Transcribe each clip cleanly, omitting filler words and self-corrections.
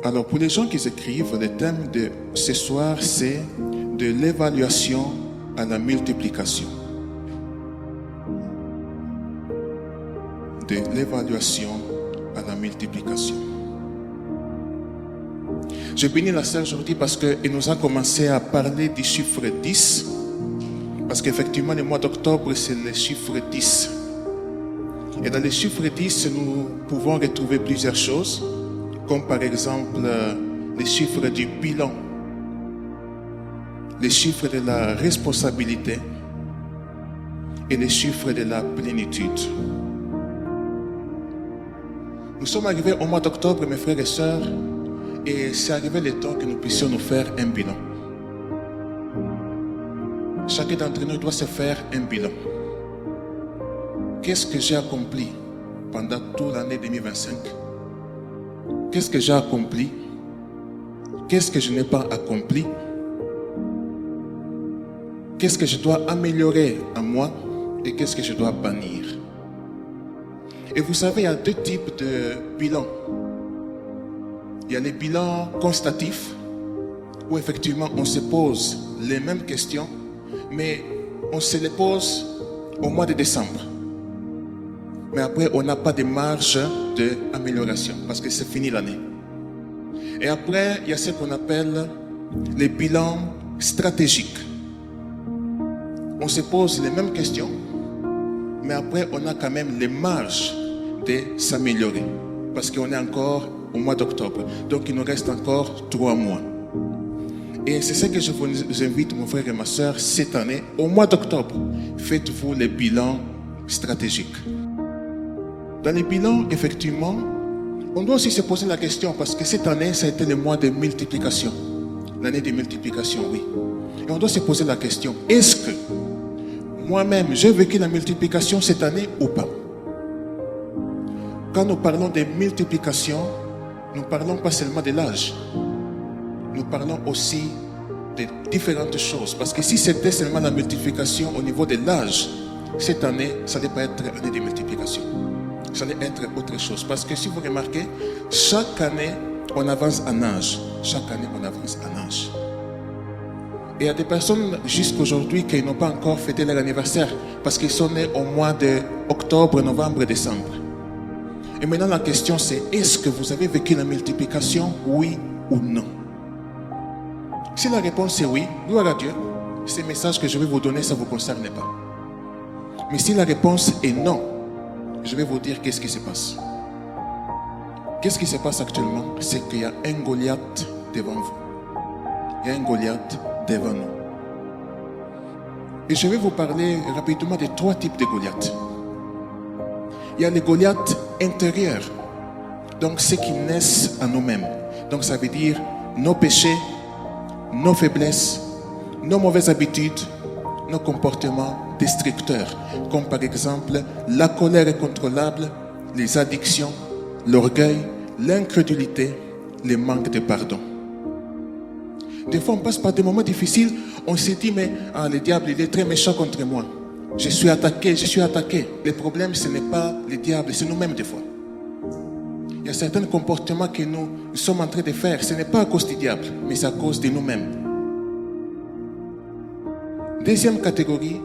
Alors, pour les gens qui écrivent, le thème de ce soir, c'est de l'évaluation à la multiplication. De l'évaluation à la multiplication. Je bénis la sœur aujourd'hui parce qu'elle nous a commencé à parler du chiffre 10. Parce qu'effectivement, le mois d'octobre, c'est le chiffre 10. Et dans le chiffre 10, nous pouvons retrouver plusieurs choses, comme par exemple les chiffres du bilan, les chiffres de la responsabilité et les chiffres de la plénitude. Nous sommes arrivés au mois d'octobre, mes frères et sœurs, et c'est arrivé le temps que nous puissions nous faire un bilan. Chacun d'entre nous doit se faire un bilan. Qu'est-ce que j'ai accompli pendant toute l'année 2025? Qu'est-ce que j'ai accompli? Qu'est-ce que je n'ai pas accompli? Qu'est-ce que je dois améliorer en moi et qu'est-ce que je dois bannir? Et vous savez, il y a deux types de bilans. Il y a les bilans constatifs, où effectivement on se pose les mêmes questions, mais on se les pose au mois de décembre. Mais après, on n'a pas de marge d'amélioration, parce que c'est fini l'année. Et après, il y a ce qu'on appelle les bilans stratégiques. On se pose les mêmes questions, mais après, on a quand même les marges de s'améliorer, parce qu'on est encore au mois d'octobre. Donc, il nous reste encore 3 mois. Et c'est ce que je vous invite, mon frère et ma soeur, cette année, au mois d'octobre, faites-vous les bilans stratégiques. Dans les bilans, effectivement, on doit aussi se poser la question, parce que cette année, ça a été le mois de multiplication. L'année de multiplication, oui. Et on doit se poser la question, est-ce que moi-même, j'ai vécu la multiplication cette année ou pas? Quand nous parlons de multiplication, nous ne parlons pas seulement de l'âge. Nous parlons aussi de différentes choses. Parce que si c'était seulement la multiplication au niveau de l'âge, cette année, ça n'allait pas être l'année de multiplication. Ça allait être autre chose. Parce que si vous remarquez, chaque année, on avance en âge. Chaque année, on avance en âge. Et il y a des personnes jusqu'aujourd'hui qui n'ont pas encore fêté leur anniversaire parce qu'ils sont nés au mois d'octobre, novembre, décembre. Et maintenant, la question c'est, est-ce que vous avez vécu la multiplication, oui ou non? Si la réponse est oui, gloire à Dieu, ces messages que je vais vous donner, ça ne vous concerne pas. Mais si la réponse est non, je vais vous dire qu'est-ce qui se passe. Qu'est-ce qui se passe actuellement? C'est qu'il y a un Goliath devant vous. Il y a un Goliath devant nous. Et je vais vous parler rapidement de 3 types de Goliath. Il y a les Goliaths intérieurs, donc ceux qui naissent en nous-mêmes. Donc ça veut dire nos péchés, nos faiblesses, nos mauvaises habitudes, nos comportements destructeurs, comme par exemple la colère incontrôlable, les addictions, l'orgueil, l'incrédulité, le manque de pardon. Des fois, on passe par des moments difficiles, on se dit, mais le diable, il est très méchant contre moi. Je suis attaqué. Le problème, ce n'est pas le diable, c'est nous-mêmes des fois. Il y a certains comportements que nous sommes en train de faire. Ce n'est pas à cause du diable, mais c'est à cause de nous-mêmes. Deuxième catégorie,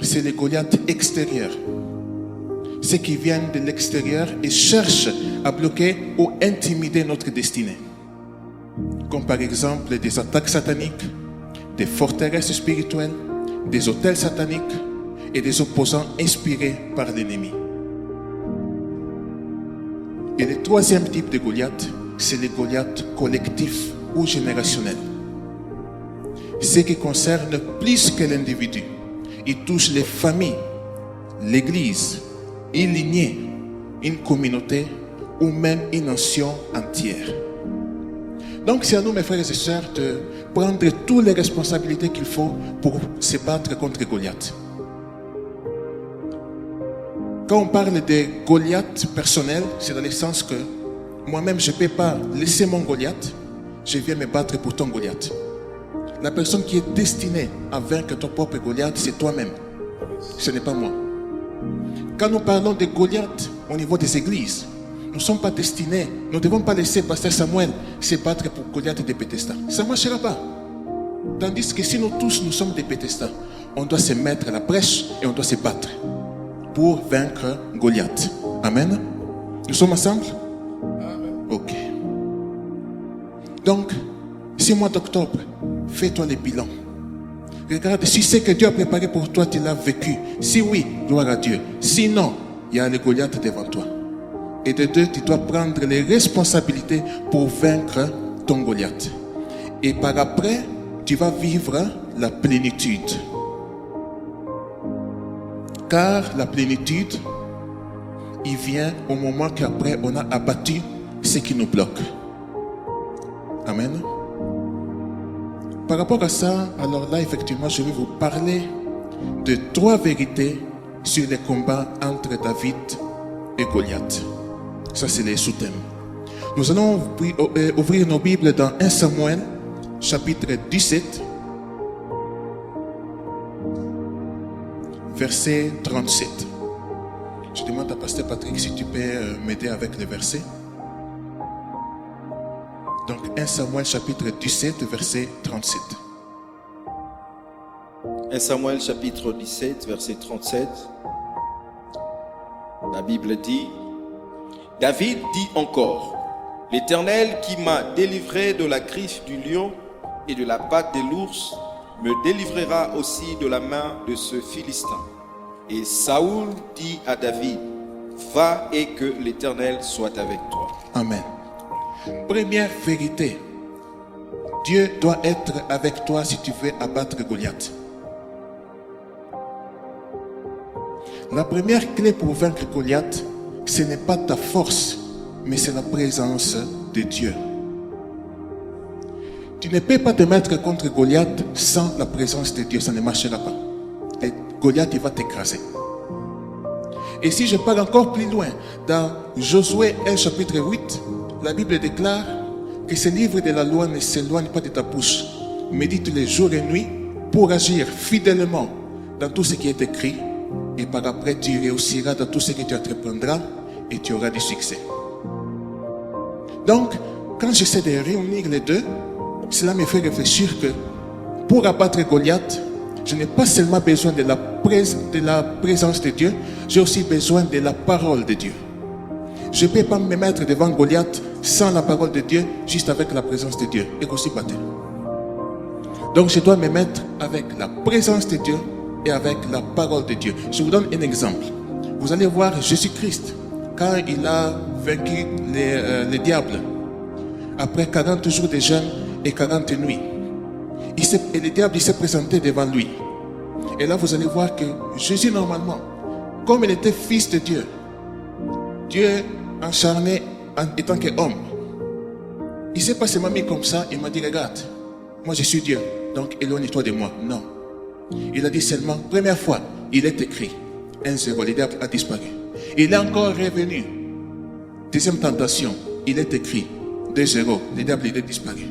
c'est les Goliaths extérieurs. Ceux qui viennent de l'extérieur et cherchent à bloquer ou intimider notre destinée. Comme par exemple des attaques sataniques, des forteresses spirituelles, des hôtels sataniques et des opposants inspirés par l'ennemi. Et le troisième type de Goliath, c'est les Goliaths collectifs ou générationnels. Ce qui concerne plus que l'individu. Il touche les familles, l'église, une lignée, une communauté ou même une nation entière. Donc c'est à nous, mes frères et sœurs, de prendre toutes les responsabilités qu'il faut pour se battre contre Goliath. Quand on parle de Goliath personnel, c'est dans le sens que moi-même, je ne peux pas laisser mon Goliath, je viens me battre pour ton Goliath. La personne qui est destinée à vaincre ton propre Goliath, c'est toi-même. Ce n'est pas moi. Quand nous parlons de Goliath au niveau des églises, Nous ne sommes pas destinés, nous ne devons pas laisser Pasteur Samuel se battre pour Goliath de Bethesda. Ça ne marchera pas. Tandis que si nous tous nous sommes des Bethesda, on doit se mettre à la brèche et on doit se battre pour vaincre Goliath. Amen. Nous sommes ensemble? Amen. Ok. Donc, ce mois d'octobre, fais-toi le bilan. Regarde si ce que Dieu a préparé pour toi, tu l'as vécu. Si oui, gloire à Dieu. Sinon, il y a le Goliath devant toi. Et de deux, tu dois prendre les responsabilités pour vaincre ton Goliath. Et par après, tu vas vivre la plénitude. Car la plénitude, il vient au moment qu'après on a abattu ce qui nous bloque. Amen. Par rapport à ça, alors là, effectivement, je vais vous parler de 3 vérités sur les combats entre David et Goliath. Ça, c'est les sous-thèmes. Nous allons ouvrir nos Bibles dans 1 Samuel, chapitre 17, verset 37. Je demande à Pasteur Patrick si tu peux m'aider avec les versets. Donc 1 Samuel chapitre 17 verset 37. 1 Samuel chapitre 17 verset 37. La Bible dit: David dit encore: L'Éternel qui m'a délivré de la griffe du lion et de la patte de l'ours me délivrera aussi de la main de ce Philistin. Et Saoul dit à David: Va et que l'Éternel soit avec toi. Amen. Première vérité, Dieu doit être avec toi si tu veux abattre Goliath. La première clé pour vaincre Goliath, ce n'est pas ta force, mais c'est la présence de Dieu. Tu ne peux pas te mettre contre Goliath sans la présence de Dieu, ça ne marchera pas. Et Goliath, il va t'écraser. Et si je parle encore plus loin, dans Josué 1 chapitre 8, la Bible déclare que ce livre de la loi ne s'éloigne pas de ta bouche. Médite les jours et nuits pour agir fidèlement dans tout ce qui est écrit. Et par après, tu réussiras dans tout ce que tu entreprendras et tu auras du succès. Donc, quand j'essaie de réunir les deux, cela me fait réfléchir que pour abattre Goliath, je n'ai pas seulement besoin de la présence de Dieu, j'ai aussi besoin de la parole de Dieu. Je ne peux pas me mettre devant Goliath sans la parole de Dieu, juste avec la présence de Dieu. Et aussi battre. Donc je dois me mettre avec la présence de Dieu et avec la parole de Dieu. Je vous donne un exemple. Vous allez voir Jésus-Christ, quand il a vaincu les diables, après 40 jours de jeûne et 40 nuits, et le diable s'est présenté devant lui. Et là, vous allez voir que Jésus, normalement, comme il était fils de Dieu, Dieu encharné en étant qu'homme, il ne s'est pas seulement mis comme ça, il m'a dit: regarde, moi je suis Dieu, donc éloigne-toi de moi. Non. Il a dit seulement, première fois, il est écrit 1-0, le diable a disparu. Il est encore revenu. Deuxième tentation, il est écrit 2-0, le diable il est disparu.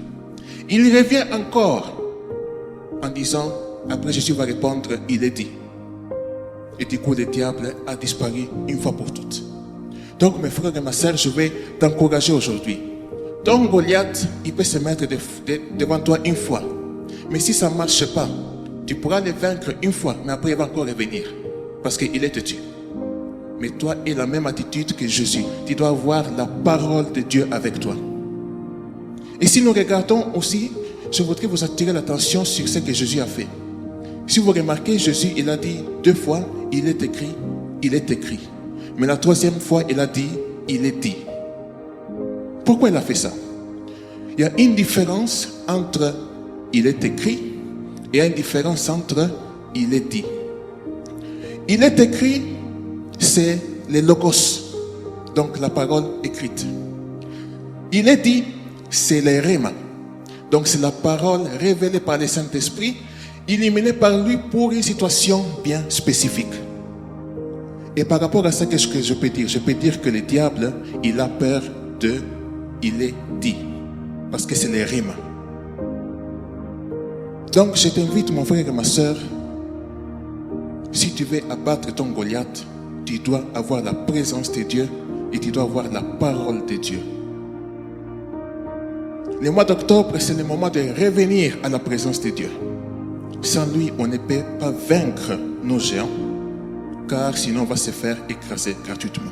Il revient encore en disant, après Jésus va répondre, il est dit. Et du coup, le diable a disparu une fois pour toutes. Donc, mes frères et ma sœur, je vais t'encourager aujourd'hui. Ton Goliath, il peut se mettre devant toi une fois. Mais si ça ne marche pas, tu pourras le vaincre une fois, mais après il va encore revenir. Parce qu'il est têtu. Mais toi, aie la même attitude que Jésus. Tu dois avoir la parole de Dieu avec toi. Et si nous regardons aussi, je voudrais vous attirer l'attention sur ce que Jésus a fait. Si vous remarquez, Jésus, il a dit 2 fois, il est écrit, il est écrit. Mais la 3e fois, il a dit, il est dit. Pourquoi il a fait ça? Il y a une différence entre il est écrit et il y a une différence entre il est dit. Il est écrit, c'est le logos, donc la parole écrite. Il est dit, c'est le rhéma, donc c'est la parole révélée par le Saint-Esprit, illuminée par lui pour une situation bien spécifique. Et par rapport à ça, qu'est-ce que je peux dire? Je peux dire que le diable, il a peur de il est dit, parce que c'est le rhéma. Donc je t'invite, mon frère et ma soeur, si tu veux abattre ton Goliath, tu dois avoir la présence de Dieu et tu dois avoir la parole de Dieu. Le mois d'octobre, c'est le moment de revenir à la présence de Dieu. Sans lui, on ne peut pas vaincre nos géants, car sinon on va se faire écraser gratuitement.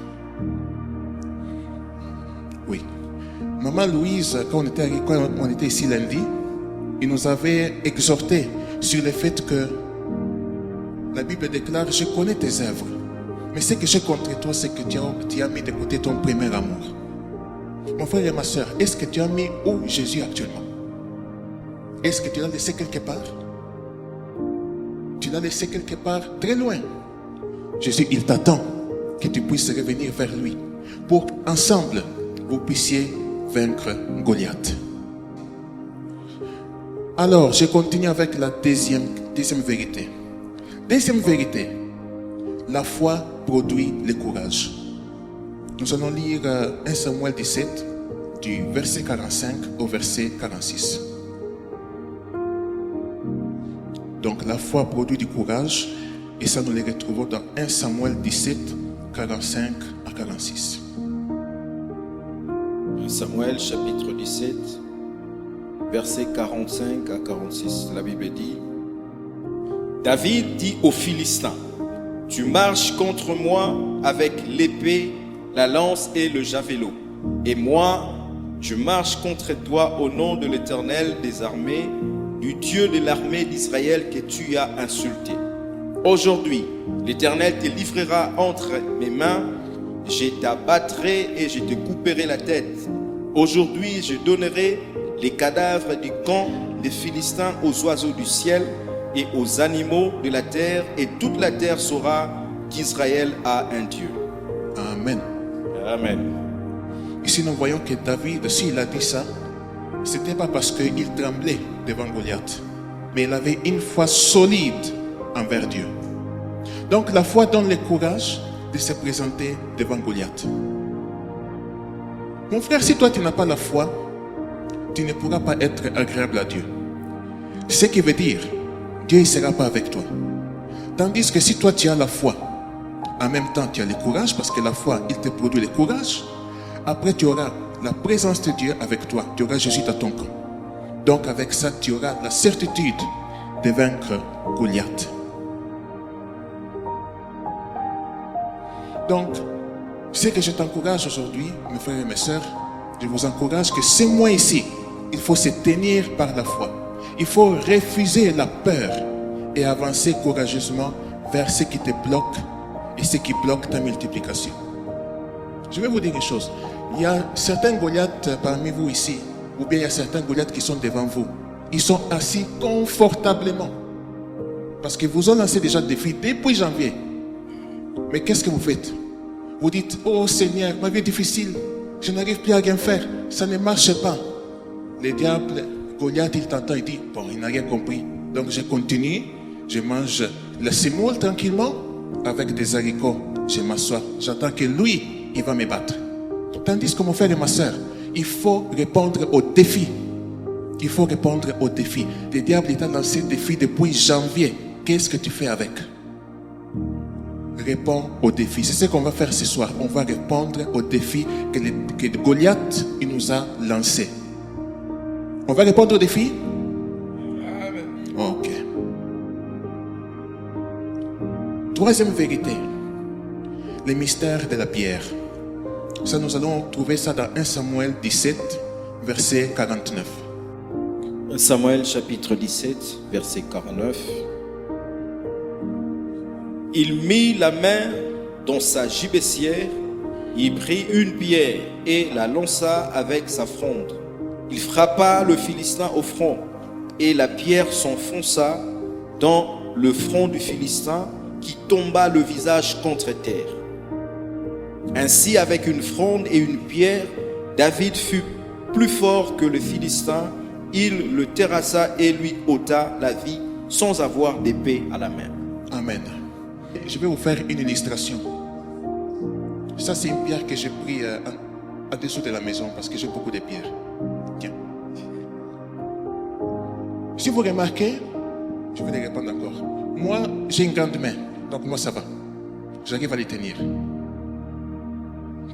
Oui. Maman Louise, quand on était ici lundi, il nous avait exhorté sur le fait que la Bible déclare « Je connais tes œuvres, mais ce que j'ai contre toi, c'est que tu as mis de côté ton premier amour. » Mon frère et ma soeur, est-ce que tu as mis où Jésus actuellement? Est-ce que tu l'as laissé quelque part? Tu l'as laissé quelque part très loin. Jésus, il t'attend que tu puisses revenir vers lui pour ensemble vous puissiez vaincre Goliath. Alors, je continue avec la deuxième vérité. Deuxième vérité, la foi produit le courage. Nous allons lire 1 Samuel 17, du verset 45 au verset 46. Donc la foi produit du courage, et ça nous le retrouvons dans 1 Samuel 17, 45 à 46. 1 Samuel chapitre 17, verset 45 à 46. La Bible dit: David dit aux Philistins: Tu marches contre moi avec l'épée, la lance et le javelot. Et moi, je marche contre toi au nom de l'Éternel des armées, du Dieu de l'armée d'Israël que tu as insulté. Aujourd'hui, l'Éternel te livrera entre mes mains, je t'abattrai et je te couperai la tête. Aujourd'hui, je donnerai les cadavres du camp des Philistins aux oiseaux du ciel et aux animaux de la terre, et toute la terre saura qu'Israël a un Dieu. Amen. Amen. Ici, nous voyons que David, s'il a dit ça, ce n'était pas parce qu'il tremblait devant Goliath, mais il avait une foi solide envers Dieu. Donc la foi donne le courage de se présenter devant Goliath. Mon frère, si toi tu n'as pas la foi, tu ne pourras pas être agréable à Dieu. Ce qui veut dire, Dieu ne sera pas avec toi. Tandis que si toi tu as la foi, en même temps tu as le courage, parce que la foi, il te produit le courage. Après tu auras la présence de Dieu avec toi. Tu auras Jésus dans ton camp. Donc avec ça, tu auras la certitude de vaincre Goliath. Donc, ce que je t'encourage aujourd'hui, mes frères et mes sœurs, je vous encourage que ce mois ici, il faut se tenir par la foi. Il faut refuser la peur et avancer courageusement vers ce qui te bloque et ce qui bloque ta multiplication. Je vais vous dire une chose. Il y a certains Goliaths parmi vous ici, ou bien il y a certains Goliaths qui sont devant vous. Ils sont assis confortablement. Parce que vous ont lancé déjà des défis depuis janvier. Mais qu'est-ce que vous faites? Vous dites: oh Seigneur, ma vie est difficile. Je n'arrive plus à rien faire. Ça ne marche pas. Le diable, Goliath, il t'entend, il dit: bon, il n'a rien compris. Donc je continue. Je mange la semoule tranquillement avec des haricots. Je m'assois. J'attends que lui, il va me battre. Tandis que mon frère et ma soeur, il faut répondre aux défis. Il faut répondre aux défis. Le diable t'a lancé des défis depuis janvier. Qu'est-ce que tu fais avec? Réponds aux défis. C'est ce qu'on va faire ce soir. On va répondre aux défis que Goliath il nous a lancés. On va répondre aux défis? Ok. Troisième vérité. Le mystère de la pierre. Ça, nous allons trouver ça dans 1 Samuel 17, verset 49. 1 Samuel chapitre 17, verset 49. Il mit la main dans sa gibecière, il prit une pierre et la lança avec sa fronde. Il frappa le Philistin au front, et la pierre s'enfonça dans le front du Philistin, qui tomba le visage contre terre. Ainsi, avec une fronde et une pierre, David fut plus fort que le Philistin. Il le terrassa et lui ôta la vie sans avoir d'épée à la main. Amen. Je vais vous faire une illustration. Ça, c'est une pierre que j'ai pris en dessous de la maison parce que j'ai beaucoup de pierres. Tiens. Si vous remarquez, je vais les répondre encore. Moi, j'ai une grande main. Donc moi, ça va. J'arrive à les tenir.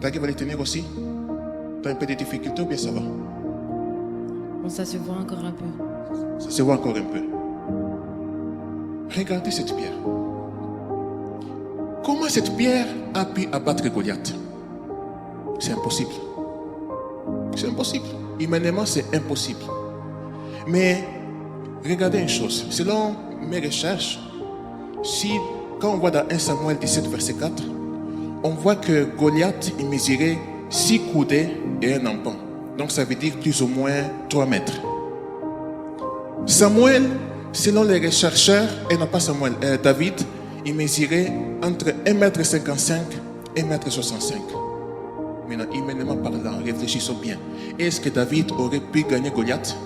Tu arrives à les tenir aussi? Tu as un peu de difficultés ou bien ça va? Bon, ça se voit encore un peu. Ça se voit encore un peu. Regardez cette pierre. Comment cette pierre a pu abattre Goliath? C'est impossible. C'est impossible. Humainement, c'est impossible. Mais regardez une chose. Selon mes recherches, quand on voit dans 1 Samuel 17, verset 4, on voit que Goliath il mesurait 6 coudées et un empan. Donc ça veut dire plus ou moins 3 mètres. Samuel, selon les chercheurs, et non pas Samuel, David, il mesurait entre 1,55 m et 1,65 m. Maintenant, humainement parlant, réfléchissons bien. Est-ce que David aurait pu gagner Goliath?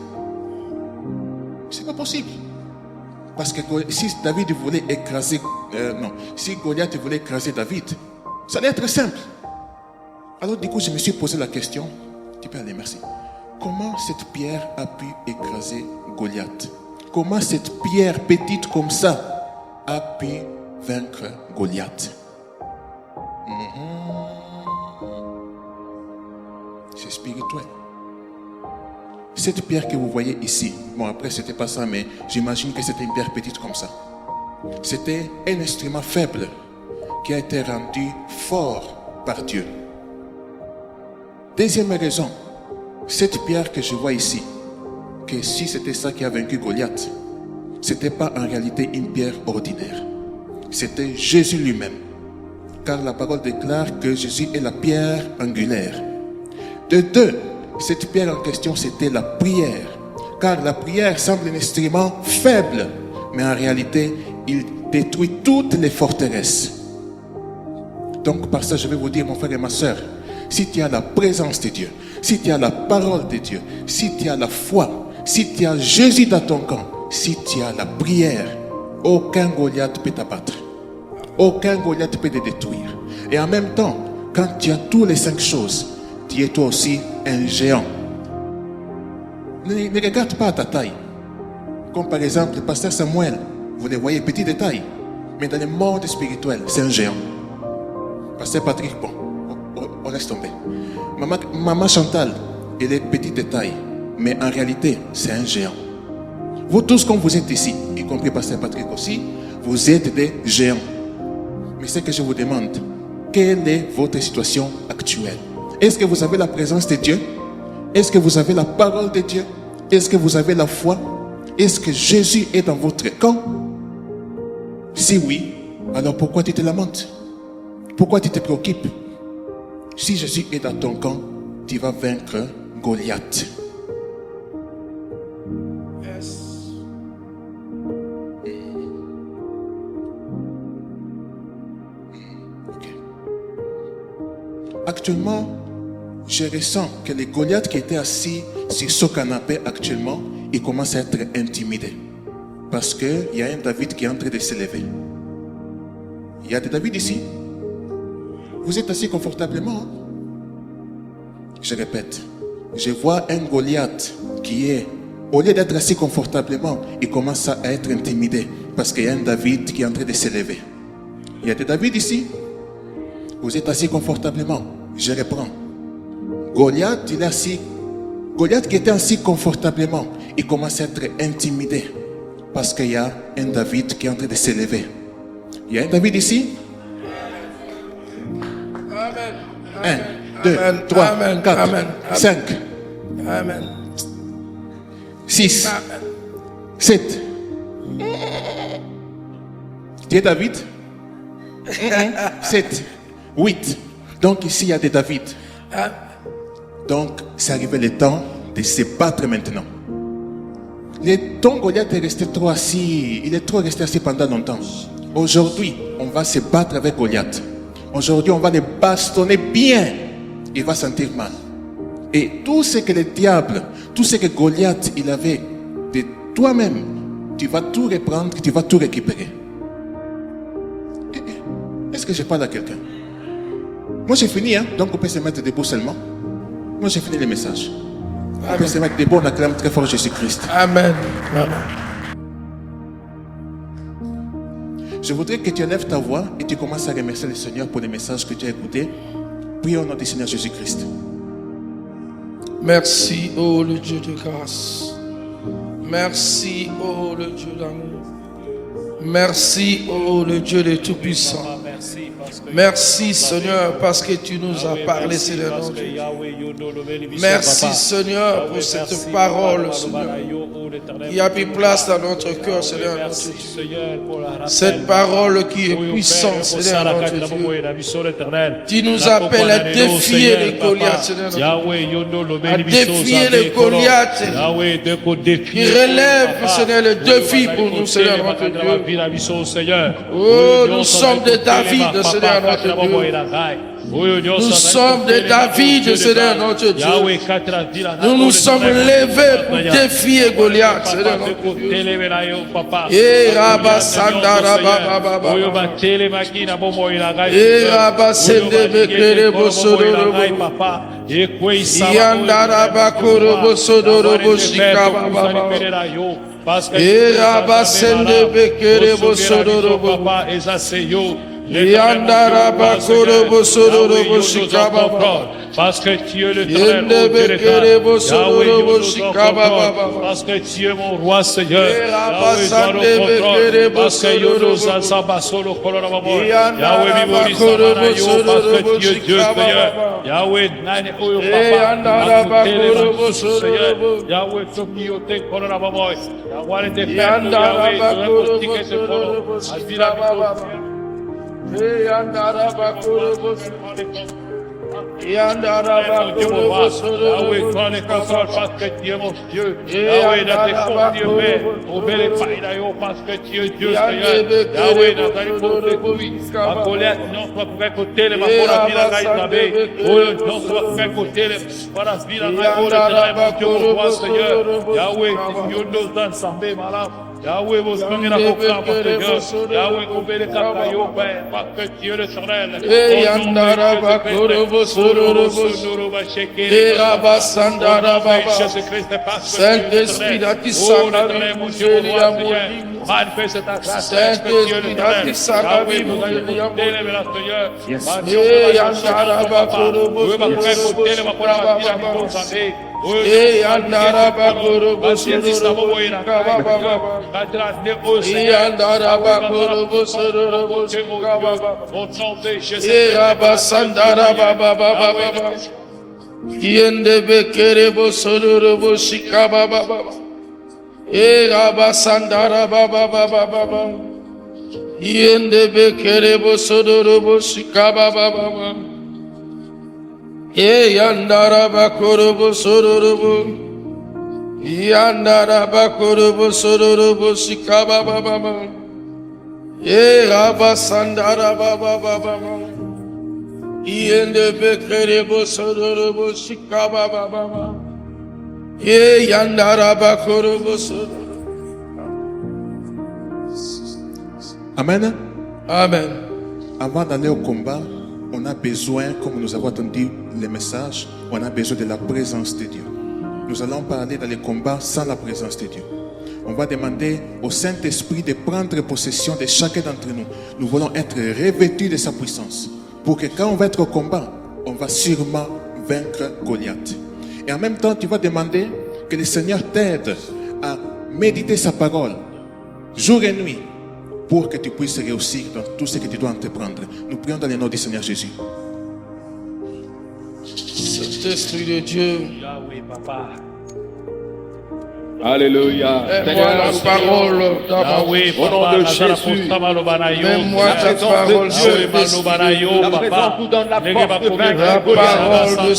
C'est pas possible. Parce que si David voulait écraser, si Goliath voulait écraser David, ça allait être simple. Alors du coup, je me suis posé la question. Tu peux aller, merci. Comment cette pierre a pu écraser Goliath? Comment cette pierre petite comme ça a pu vaincre Goliath? C'est spirituel. Cette pierre que vous voyez ici, bon après c'était pas ça, mais j'imagine que c'était une pierre petite comme ça. C'était un instrument faible qui a été rendu fort par Dieu. Deuxième raison, cette pierre que je vois ici, que si c'était ça qui a vaincu Goliath, c'était pas en réalité une pierre ordinaire. C'était Jésus lui-même. Car la parole déclare que Jésus est la pierre angulaire. De deux, cette pierre en question, c'était la prière. Car la prière semble un instrument faible, mais en réalité, il détruit toutes les forteresses. Donc, par ça, je vais vous dire, mon frère et ma soeur, si tu as la présence de Dieu, si tu as la parole de Dieu, si tu as la foi, si tu as Jésus dans ton camp, si tu as la prière, aucun Goliath peut t'abattre. Aucun Goliath peut te détruire. Et en même temps, quand tu as toutes les 5 choses, tu es toi aussi un géant. Ne regarde pas à ta taille. Comme par exemple le pasteur Samuel, vous le voyez petit de taille, mais dans le monde spirituel, c'est un géant. Pasteur Patrick, bon, on laisse tomber. Maman Chantal, elle est petite de taille, mais en réalité, c'est un géant. Vous tous, comme vous êtes ici, y compris pasteur Patrick aussi, vous êtes des géants. Mais ce que je vous demande, quelle est votre situation actuelle? Est-ce que vous avez la présence de Dieu? Est-ce que vous avez la parole de Dieu? Est-ce que vous avez la foi? Est-ce que Jésus est dans votre camp? Si oui, alors pourquoi tu te lamentes? Pourquoi tu te préoccupes? Si Jésus est dans ton camp, tu vas vaincre Goliath. Yes. Okay. Actuellement, je ressens que les Goliaths qui étaient assis sur ce canapé actuellement, ils commencent à être intimidés. Parce qu'il y a un David qui est en train de se lever. Il y a des David ici. Vous êtes assis confortablement. Hein? Je répète, je vois un Goliath qui est, au lieu d'être assis confortablement, il commence à être intimidé. Parce qu'il y a un David qui est en train de se lever. Il y a des David ici. Vous êtes assis confortablement. Je reprends. Goliath, il est assis. Goliath qui était assis confortablement, il commence à être intimidé parce qu'il y a un David qui est en train de se lever. Il y a un David ici? Amen. 1, 2, 3, 4, 5, Amen. 6, 7. Tu es David? 7, 8. Donc ici, il y a des David. Donc, c'est arrivé le temps de se battre maintenant. Ton Goliath est resté trop assis. Il est trop resté assis pendant longtemps. Aujourd'hui, on va se battre avec Goliath. Aujourd'hui, on va le bastonner bien. Il va sentir mal. Et tout ce que le diable, tout ce que Goliath il avait de toi-même, tu vas tout reprendre, tu vas tout récupérer. Est-ce que je parle à quelqu'un? Moi j'ai fini, hein? Donc on peut se mettre debout seulement. Moi j'ai fini le message. On peut se mettre debout, on acclame très fort Jésus-Christ. Amen. Je voudrais que tu élèves ta voix et tu commences à remercier le Seigneur pour les messages que tu as écoutés. Prions au nom du Seigneur Jésus-Christ. Merci, oh le Dieu de grâce. Merci, oh le Dieu d'amour. Merci, oh le Dieu de Tout-Puissant. Merci, Seigneur, parce que tu nous as parlé, Seigneur. Merci, Seigneur, pour cette parole, Seigneur, qui a pris place dans notre cœur, Seigneur. Cette parole qui est puissante, Seigneur, notre Dieu. Tu nous appelles à défier les Goliaths, Seigneur. À défier les Goliaths qui relèvent, Seigneur, le défi pour nous, Seigneur, notre Dieu. Oh, nous sommes des David, Seigneur, notre Dieu. Nous sommes des David, Seigneur, notre Dieu. Nous nous sommes levés pour défier Goliath, Seigneur, notre Dieu. Et Rabba Sandara Baba Baba. Et Rabba Sende Bekere Bosodoro. Yandara Bakoro Bosodoro Boshika Baba. Et Rabba Sende Bekere Bosodoro Baba. Yandara Bakoro Bosodoro Boshika Baba. Parce que tu es le Très parce que tu es mon roi Seigneur. Parce que tu es Dieu Seigneur. Yahweh nani oyo papa. Yahweh tokiote korona baboy. Yahweh te Yahweh, quand les consoles parce que tu es mon Dieu. Yahweh, dans tes confirmés, au bel et parce que tu es Dieu, Seigneur. Yahweh, dans ta réponse, ma colère, non, soit pour écouter les mamans à la gaïtabe. Oh, non, soit pour écouter les para vila gaïtabe, Seigneur. Yahweh, tu nous ensemble, malade. Yahweh, vous sommes là pour faire votre Seigneur. Yahweh, vous pouvez les cacaillots, parce que Dieu est l'éternel. Saint-Esprit, manifeste ta grâce, que Dieu est l'éternel. Yahweh, vous allez écouter les Seigneur. Et andara bakoro bosoro et andara bakoro bosoro et rabasandara baba baba baba yende bekere bosoro boshika baba baba et rabasandara baba baba baba yende bekere bosoro boshika baba baba e yandara bakorobo sororobo yandara bakorobo sororobo sikaba baba e rabasandara baba baba yende bekerebo sororobo sikaba baba e yandara bakorobo sororobo. Amen. Amen. Avant d'aller au combat, on a besoin, comme nous avons entendu les messages, on a besoin de la présence de Dieu. Nous allons parler dans les combats sans la présence de Dieu. On va demander au Saint-Esprit de prendre possession de chacun d'entre nous. Nous voulons être revêtus de sa puissance. Pour que quand on va être au combat, on va sûrement vaincre Goliath. Et en même temps, tu vas demander que le Seigneur t'aide à méditer sa parole, jour et nuit, pour que tu puisses réussir dans tout ce que tu dois entreprendre. Nous prions dans le nom du Seigneur Jésus. Saint-Esprit de Dieu, Alléluia. mets-moi la parole dans ma Yahweh, Au nom de Jésus. Mets-moi ta parole, Saint-Esprit. La présence nous donne la force de La vaincre parole de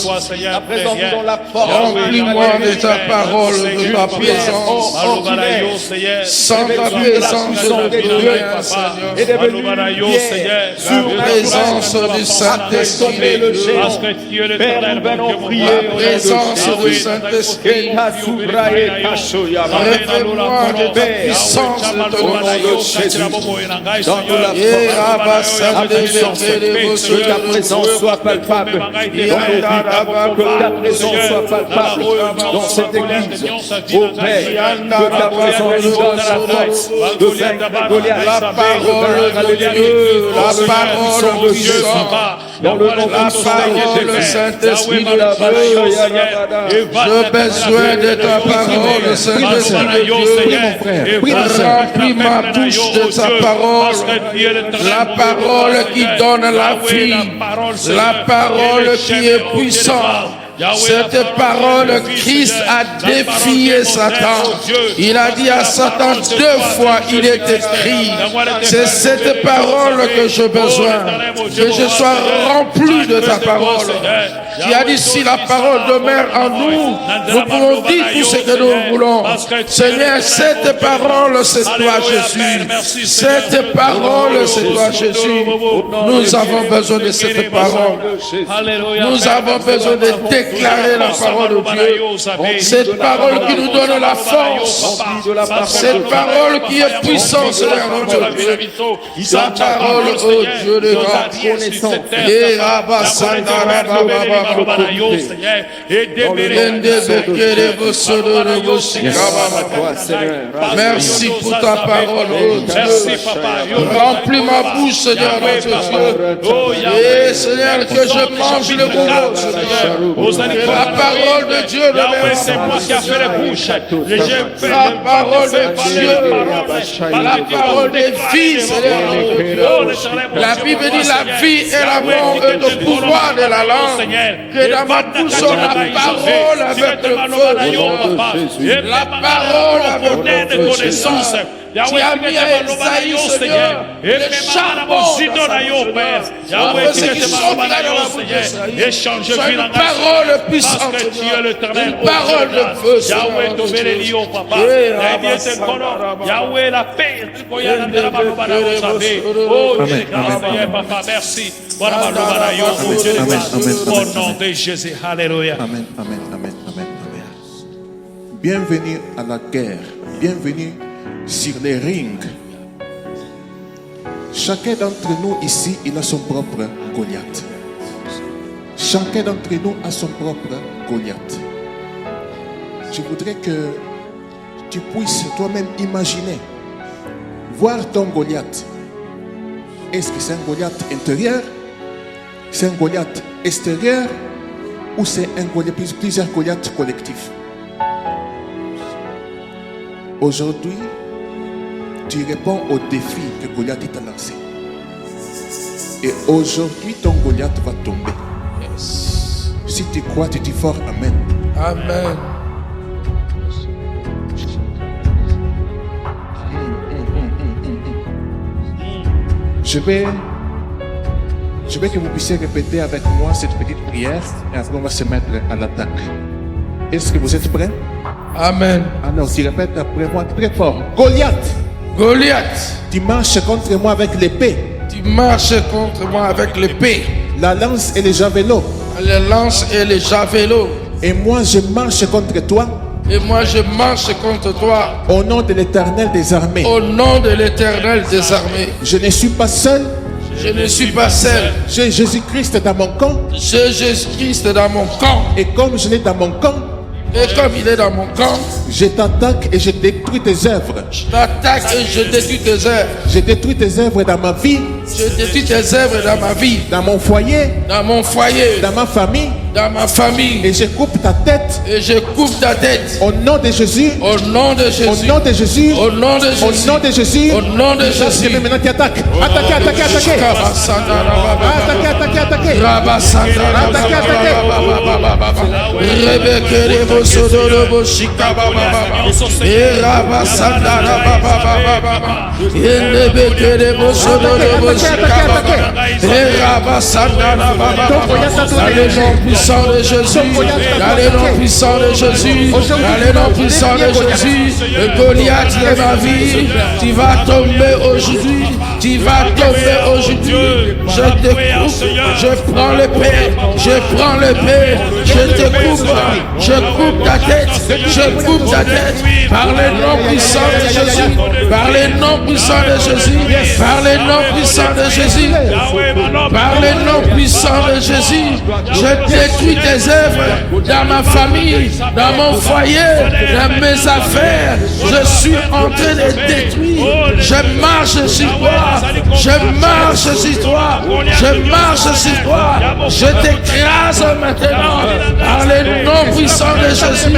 La présence nous donne la force. Remplis-moi de ta parole, de ta présence. Sans ta présence, je ne peux rien, Seigneur. Et devenu pierre sur La présence du Saint-Esprit. Parce que tu es le Père, nous venons prier La présence du Saint-Esprit. Révèle-moi de ta puissance de ton nom. Et que ta présence soit palpable. Que ta présence soit palpable dans cette église. Ô Père, que ta présence nous donne la force de vaincre Goliath. la parole de Dieu, la parole puissante. dans le nom puissant de Saint-Esprit de Dieu. J'ai besoin de ta parole, Saint-Esprit de Dieu. Remplis ma bouche de ta parole, la parole qui donne la vie, la parole qui est puissante. Cette parole, Christ a défié Satan. Il a dit à Satan 2 fois, il est écrit. C'est cette parole que j'ai besoin. Que je sois rempli de ta parole. Tu as dit, si la parole demeure en nous, nous pouvons dire tout ce que nous voulons. Seigneur, cette parole, c'est toi, Jésus. Cette parole, c'est toi, Jésus. Nous avons besoin de cette parole. Nous avons besoin de déclarer la parole de Dieu. Cette parole qui nous donne la force. Cette parole qui est puissante, Seigneur notre Dieu. Cette parole, oh Dieu de grâce. Et merci pour ta parole, oh Dieu. Remplis ma bouche, Seigneur notre Dieu. Et Seigneur, que je mange le boulot, Seigneur. La parole de Dieu, c'est moi qui a fait les bouches. La parole de Dieu, la parole de vie, Seigneur. La Bible dit la vie et la mort et le pouvoir de la langue. Que dans ma bouche la parole avec le feu. La parole avec le connaissance. Tu as mis à Esaïe, Seigneur, le charbon. Après ce qui sont dans la échange une parole puissante, une parole de feu, Seigneur. Yahweh, la paix. Merci. Au nom de Jésus. Alléluia. Amen, amen, amen, amen, amen. Bienvenue à la guerre. Bienvenue sur les rings. Chacun d'entre nous ici, il a son propre Goliath. Chacun d'entre nous a son propre Goliath. Je voudrais que tu puisses toi-même imaginer, voir ton Goliath. Est-ce que c'est un Goliath intérieur? C'est un Goliath extérieur? Ou c'est un Goliath, plusieurs Goliaths collectifs? Aujourd'hui, tu réponds au défi que Goliath t'a lancé. Et aujourd'hui, ton Goliath va tomber. Yes. Si tu crois, tu dis fort Amen. Amen. Je vais que vous puissiez répéter avec moi cette petite prière et après on va se mettre à l'attaque. Est-ce que vous êtes prêts? Amen. Alors tu répètes après moi très fort. Goliath, Goliath, tu marches contre moi avec l'épée, tu marches contre moi avec l'épée, la lance et les javelots. les lances et les javelots. Et moi je marche contre toi Et moi je marche contre toi au nom de l'Éternel des armées. au nom de l'Éternel des armées. Je ne suis pas seul, Je ne suis pas seul. j'ai Jésus-Christ dans mon camp. J'ai Jésus-Christ dans mon camp. Et comme je l'ai dans mon camp, Et comme il est dans mon camp, je t'attaque et je détruis tes œuvres. je t'attaque et je détruis tes œuvres. Je détruis tes œuvres dans ma vie, Je détruis tes œuvres dans ma vie, dans mon foyer, dans mon foyer, dans ma famille. dans ma famille. Et je coupe ta tête Et je coupe ta tête. au nom de Jésus. Au nom de Au Jésus. nom de Jésus. Au nom de Au Jésus. nom de Jésus. Au nom de Jésus. Jésus. Maintenant tu attaques. Attaquez, attaquez, attaquez. Attaquez, attaquez, attaquez. Dans le nom puissant de Jésus, dans le nom puissant de Jésus, dans le nom puissant de Jésus, le Goliath de ma vie, tu vas tomber aujourd'hui, tu vas tomber aujourd'hui. Je te coupe, je prends l'épée, je prends l'épée, je te coupe ta tête, je coupe ta tête, par le nom puissant de Jésus, par le nom puissant de Jésus, par le nom puissant de Jésus. Par le nom puissant de Jésus, je détruis tes œuvres dans ma famille, dans mon foyer, dans mes affaires. Je suis en train de détruire. Je marche sur toi. Je marche sur toi. Je marche sur toi. Je t'écrase maintenant. Par le nom puissant de Jésus.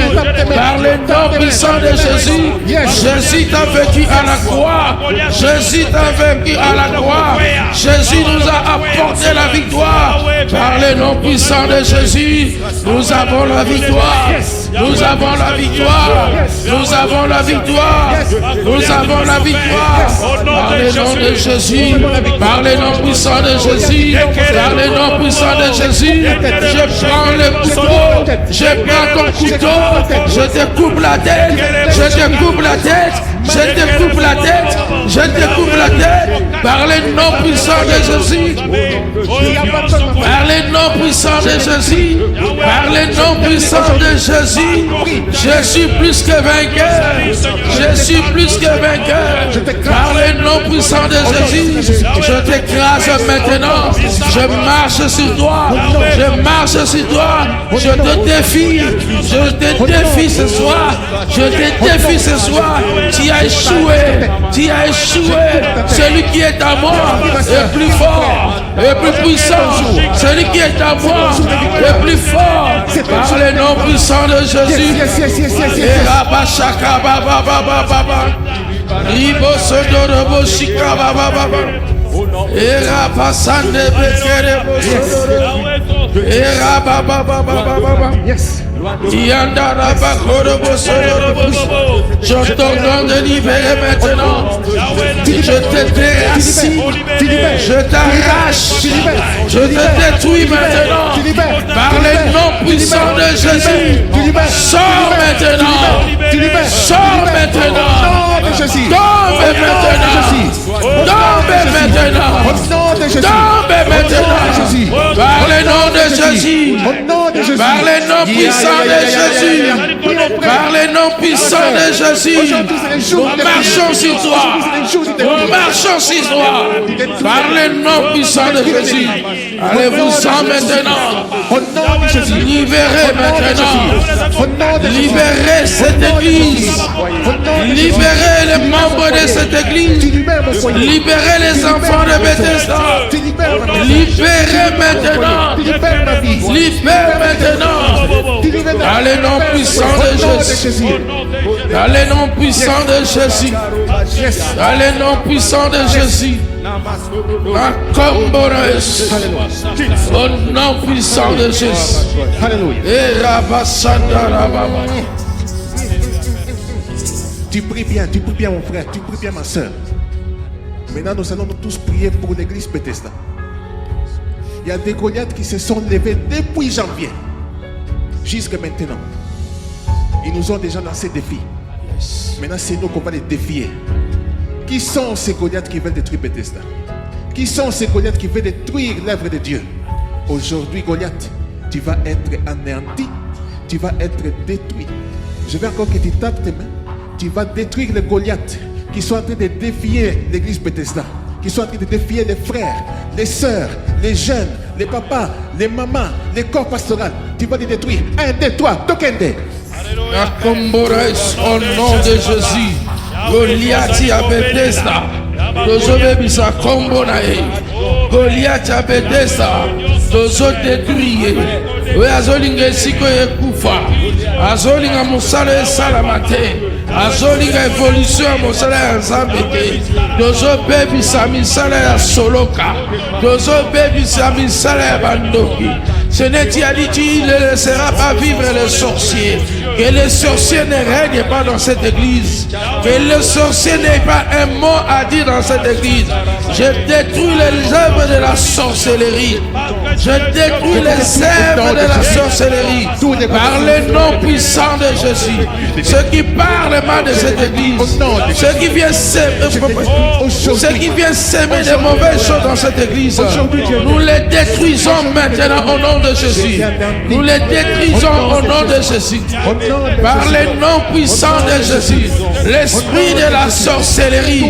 Par le nom puissant de Jésus. Jésus t'a vaincu à la croix. Jésus t'a vaincu à la croix. Jésus nous a apporté la victoire. Par le nom puissant de Jésus, nous avons la victoire. Nous avons la victoire. Nous avons la victoire. Nous avons la victoire. Par le nom de Jésus. Par le nom puissant de Jésus. Par le nom puissant de Jésus. Je prends le couteau. Je prends ton couteau. Je te coupe la tête. Je te coupe la tête. Je te coupe la tête. Je te coupe la tête. Par le nom puissant de Jésus. Par le nom puissant de Jésus. Par le nom puissant de Jésus. Je suis plus que vainqueur. Je suis plus que vainqueur. Par le nom puissant de Jésus. Je t'écrase maintenant. Je marche sur toi. Je marche sur toi. Je te défie. Je te défie ce soir. Je te défie ce soir. Tu as échoué. Tu as échoué. Celui qui est à moi est plus fort et plus puissant. Celui qui est à moi est plus fort. Par le nom puissant de Jésus. Je t'ordonne de libérer maintenant. Je te déracine. Je t'arrache. Je te détruis maintenant. Par le nom puissant de Jésus. Sors maintenant. Sors maintenant. Tombe maintenant. Tombe maintenant. Tombe maintenant. Par le nom de Jésus. Par le nom puissant de Jésus. Par le nom puissant de Jésus. Nous marchons sur toi. Nous marchons sur toi. Par le nom puissant de Jésus. Allez-vous-en maintenant. Libérez maintenant. Libérez cette église. Libérez les membres de cette église. Libérez les enfants de Bethesda. Libérez maintenant. Libérez maintenant. Dans le nom puissant de Jésus. Dans le nom puissant de Jésus. Dans le nom puissant de Jésus. Au nom puissant de Jésus. Tu pries bien mon frère, tu pries bien ma soeur. Maintenant nous allons tous prier pour l'église Bethesda. Il y a des Goliaths qui se sont levés depuis janvier jusqu'à maintenant. Ils nous ont déjà lancé des défis. Maintenant c'est nous qu'on va les défier. Qui sont ces Goliaths qui veulent détruire Bethesda? Qui sont ces Goliaths qui veulent détruire l'œuvre de Dieu? Aujourd'hui Goliath, tu vas être anéanti. Tu vas être détruit. Je veux encore que tu tapes tes mains. Tu vas détruire les Goliaths qui sont en train de défier l'église Bethesda, qui sont en train de défier les frères, les sœurs, les jeunes, les papas, les mamans, les corps pastoraux. Tu vas les détruire. 1, 2, 3, Tokende. Au nom de Jésus. Goliath à Bethesda. Tozobebisa kombo na ye. Goliath à Bethesda. Tozodétruire. We azolinga esiko ekufa. Azolinga mosala esala te. Azolinga évolution ya mosala ya nzambe te. Tozobebisa misala ya soloka. Tozobebisa misala ya bandoki. Ce n'est pas dit qu'il ne laissera pas vivre les sorciers. Que les sorciers ne règnent pas dans cette église. Que les sorciers n'aient pas un mot à dire dans cette église. Je détruis les œuvres de la sorcellerie. Je détruis les œuvres de la sorcellerie. Par le nom puissant de Jésus. Ceux qui parlent mal de cette église. Ceux qui viennent semer de mauvaises choses dans cette église. Nous les détruisons maintenant au nom de Jésus. Nous les détruisons au nom de Jésus. Par les noms puissants de Jésus. L'esprit de la sorcellerie.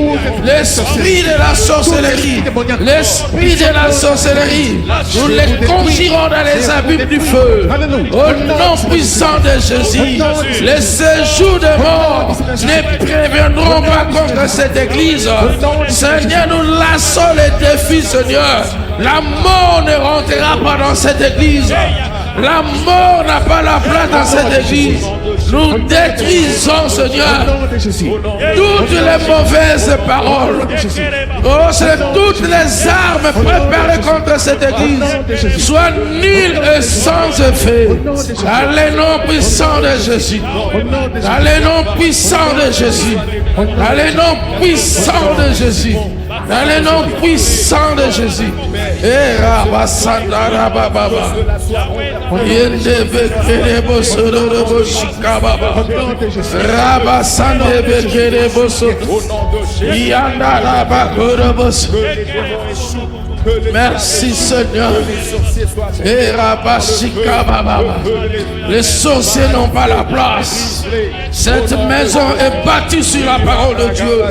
L'esprit de la sorcellerie. L'esprit de la sorcellerie. Nous les conjurons dans les abîmes du feu. Au nom puissant de Jésus. Les séjours de mort ne préviendront pas contre cette église. Seigneur, nous lassons les défis, Seigneur. La mort ne rentrera pas dans cette église. La mort n'a pas la place dans cette église. Nous détruisons, Seigneur, toutes les mauvaises paroles. Oh, c'est toutes les armes préparées contre cette église soient nulles et sans effet. Dans les noms puissants de Jésus. Dans les noms puissants de Jésus. Dans les noms puissants de Jésus. Dans les noms puissants de Jésus. Et Rabasandara Baba. Yende Bekere Bosoro Boshikababa. Rabasande Bekere Boso. Yandara Bakoro Boso. Merci Seigneur. Et Rabashikababa. Les sorciers n'ont pas la place. Cette maison est bâtie sur la parole de Dieu.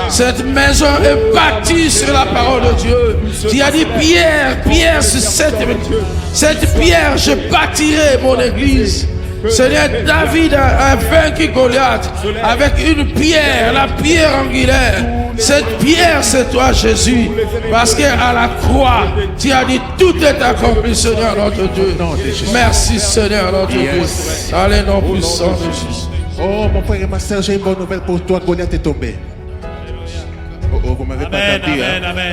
Cette maison est bâtie sur la parole de Dieu. Tu as dit Pierre sur cette pierre, je bâtirai mon église. Seigneur, David a vaincu Goliath avec une pierre, la pierre angulaire. Cette pierre, c'est toi, Jésus. Parce qu'à la croix, tu as dit tout est accompli, Seigneur notre Dieu. Merci, Seigneur notre Dieu. Allez, non puissant de Jésus. Oh, mon frère et ma soeur, j'ai une bonne nouvelle pour toi. Goliath est tombé. Oh, vous m'avez pas entendu.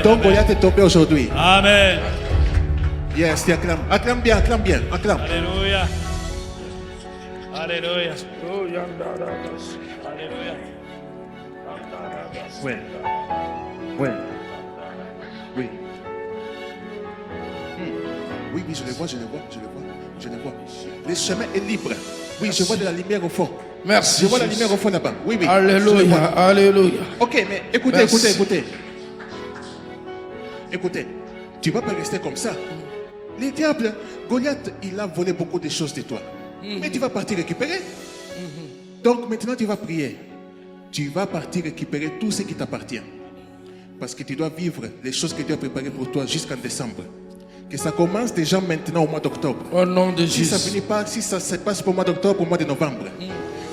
Donc, Goliath est tombé aujourd'hui. Amen. Yes, tu acclames. Acclame bien, acclame bien. Acclame. Alléluia. Alléluia. Alléluia. Ouais. Ouais. Oui. Oui, je le vois. Le chemin est libre. Oui, je vois de la lumière au fond. Merci. Je vois la lumière au fond là-bas. Oui. Alléluia. Alléluia. Ok, mais écoutez. Écoutez, tu ne vas pas rester comme ça. Les diables, Goliath, il a volé beaucoup de choses de toi. Mais tu vas partir récupérer. Donc maintenant, tu vas prier. Tu vas partir récupérer tout ce qui t'appartient. Parce que tu dois vivre les choses que Dieu a préparées pour toi jusqu'en décembre. Que ça commence déjà maintenant au mois d'octobre. Au nom de Si Jésus. ça finit pas, si ça se passe pour le mois d'octobre, au mois de novembre.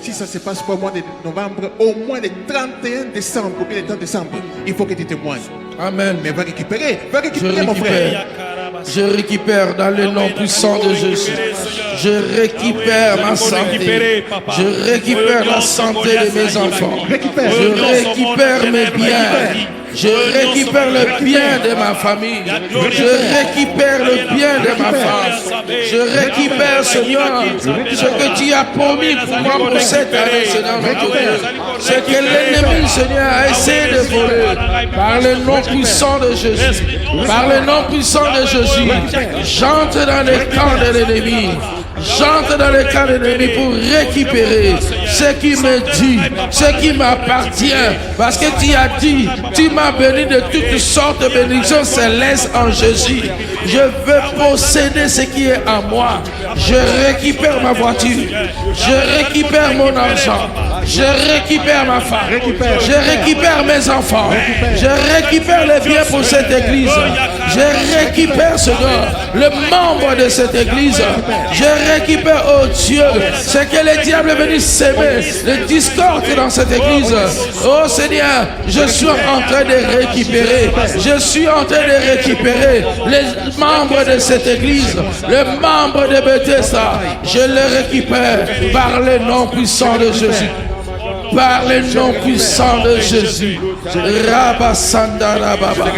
Si ça se passe pas au mois de novembre, au moins le 31 décembre, ou bien le 30 décembre, il faut que tu témoignes. Amen. Mais va récupérer mon frère. Je récupère dans le nom puissant de Jésus. Je récupère ma santé. Je récupère la santé de mes enfants. Je récupère mes biens. Je récupère le bien de ma famille. Je récupère le bien de ma femme. Je récupère, Seigneur, ce que tu as promis pour moi pour cette année, Seigneur. Ce que l'ennemi, Seigneur, a essayé de voler. Par le nom puissant de Jésus. Par le nom puissant de Jésus. J'entre dans le camp de l'ennemi. J'entre dans le camp de l'ennemi pour récupérer ce qui me dit, ce qui m'appartient. Parce que tu as dit, tu m'as béni de toutes sortes de bénédictions célestes en Jésus. Je veux posséder ce qui est à moi. Je récupère ma voiture. Je récupère mon argent. Je récupère ma femme. Je récupère mes enfants. Je récupère les biens pour cette église. Je récupère, Seigneur, le membre de cette église. Je récupère, oh Dieu, ce que le diable est venu s'aimer, le discorde dans cette église. Oh Seigneur, je suis en train de récupérer. Je suis en train de récupérer les membres de cette église, les membres de Bethesda. Je les récupère par le nom puissant de Jésus. Par le nom puissant de Jésus. Rabasandara Baba.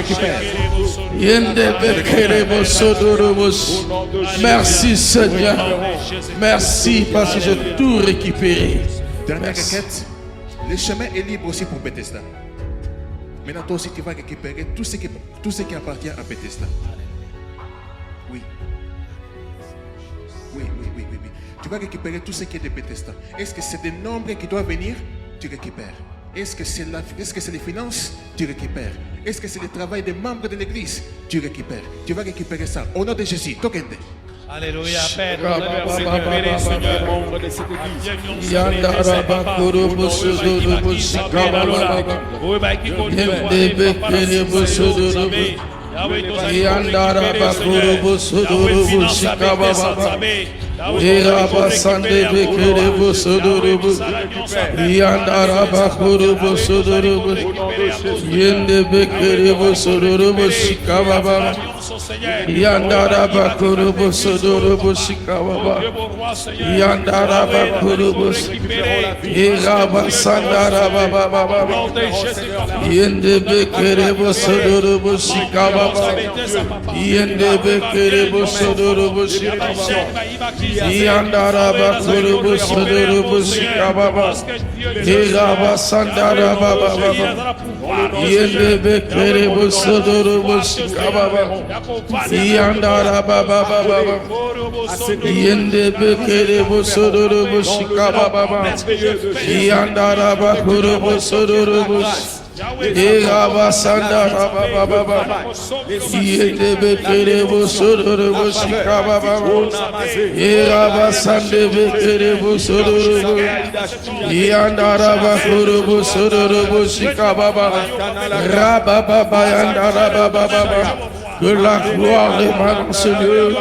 Merci Seigneur. Merci parce que j'ai tout récupéré. Dernière requête. Le chemin est libre aussi pour Bethesda. Maintenant, toi aussi, tu vas récupérer tout ce qui appartient à Bethesda. Oui. Tu vas récupérer tout ce qui est de Bethesda. Est-ce que c'est des nombres qui doivent venir? Tu récupères. Est-ce que c'est les finances? Tu récupères. Est-ce que c'est le travail des membres de l'église? Tu récupères. Tu vas récupérer ça. Au nom de Jésus. Tokende. Alléluia, Père, nous allons récupérer, Seigneur. Yanda raba kurubu sudurubu shikababa. Yende bekeribu sudurubu. Yanda raba kurubu sudurubu shikababa. Iraba sande bekeribu sudurubu. Yanda raba kurubu sudurubu. Yende bekeribu sudurubu shikababa. Yanda raba kurubu sudurubu shikababa. Yanda raba kurubu. Iraba sanda raba baba. Yende bekeribu sudurubu shikababa. Yende bekeribu sudurubu shikababa. Yanda raba kurubu sudurubu shikababa. Iraba sanda raba baba. Yende bekeribu sudurubu shikababa. Yanda raba baba. Yende bekeribu sudurubu shikababa. Yanda raba kurubu sudurubu. Iraba sanda raba baba. Yende bekeribu sudurubu shikababa. Iraba sande bekeribu sudurubu. Yanda raba kurubu sudurubu shikababa. Raba baba yanda raba baba. Que la gloire demeure dans ce lieu.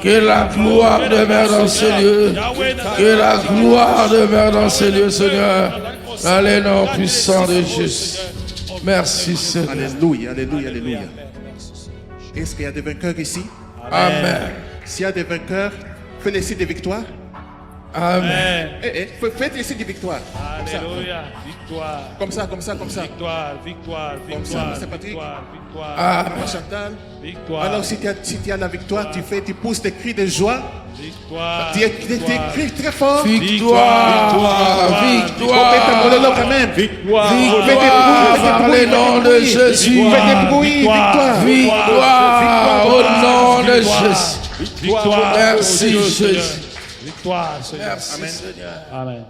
Que la gloire demeure dans ce lieu. Que la gloire demeure dans ce lieu, Seigneur. Dans les noms puissants de Jésus. Merci, Seigneur. Alléluia, alléluia, alléluia. Est-ce qu'il y a des vainqueurs ici? Amen. S'il y a des vainqueurs, faites les signes de victoire. Amen. Faites les signes de victoire. Alléluia, victoire. Comme ça, comme ça, comme ça. Victoire, victoire, Comme ça, victoire, c'est Patrick. victoire, victoire, Maman Chantal. victoire. Alors si tu as la victoire, tu pousses des cris de joie. Victoire. Tu cries très fort. Victoire. Victoire. Faites un monologue quand même. Victoire. Victoire. Par le nom de Jésus. Faites des bruits. Victoire. Victoire. Au nom de Jésus. Victoire. Merci, Jésus. Victoire, Seigneur. Merci, Seigneur. Amen.